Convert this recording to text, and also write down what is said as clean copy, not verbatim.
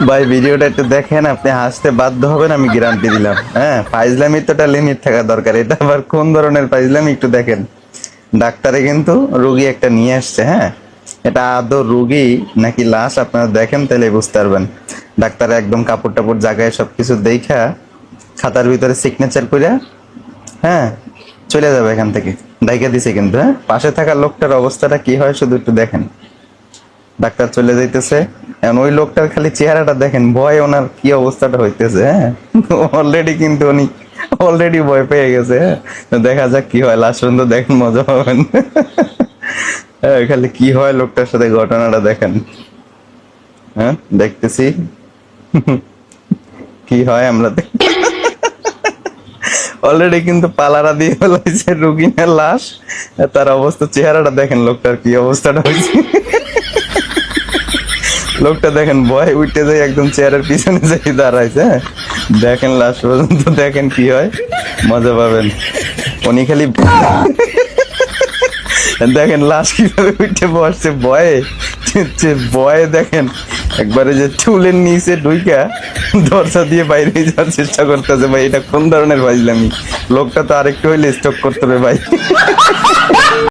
ভাই ভিডিওটা একটু দেখেন, আপনি হাসতে বাধ্য হবেন, আমি গ্যারান্টি দিলাম। হ্যাঁ, ফাইজলামির তো একটা লিমিট থাকা দরকার। এটা আবার কোন ধরনের ফাইজলামি একটু দেখেন। ডাক্তারে কিন্তু রুগী একটা নিয়ে আসছে। হ্যাঁ, এটা আদৌ রুগী নাকি লাশ আপনারা দেখেন তাহলে বুঝতে পারবেন। ডাক্তারে একদম কাপড় টাপড় জায়গায় সবকিছু দেখা খাতার ভিতরে সিগনেচার করে, হ্যাঁ, চলে যাবে এখান থেকে। ডাইকা দিছে কিন্তু। হ্যাঁ, পাশে থাকা লোকটার অবস্থাটা কি হয় শুধু একটু দেখেন। ডাক্তার চলে যাইতেছে, এখন ওই লোকটার খালি চেহারাটা দেখেন, ভয় ওনার কি অবস্থাটা হইতেছে। হ্যাঁ, অলরেডি কিন্তু উনি অলরেডি ভয় পেয়ে গেছে। হ্যাঁ, তো দেখা যাক কি হয়, লাস্ট পর্যন্ত দেখেন, মজা পাবেন। হ্যাঁ, খালি কি হয় লোকটার সাথে ঘটনাটা দেখেন। হ্যাঁ, দেখতেছি কি হয় আমরা অলরেডি কিন্তু পালারা দিয়ে ফেলাইছে রুগীনের লাশ। তার অবস্থা, চেহারাটা দেখেন লোকটার কি অবস্থাটা হয়েছে। লোকটা দেখেন ভয় উঠতে যায়, একদম চেয়ারের পিছনে যাই দাঁড়াইছে। হ্যাঁ, দেখেন লাস্ট পর্যন্ত দেখেন কি হয়, মজা পাবেন। উনি খালি দেখেন লাশ কিভাবে উঠে বসছে ভয়ে। ভয়ে দেখেন একবারে যে চুলের নিচে ঢুইকা দরজা দিয়ে বাইরে যাওয়ার চেষ্টা করতেছে। ভাই এটা কোন ধরনের ফাইজলামি? লোকটা তো আরেকটু হইলে স্টক করতে হবে ভাই।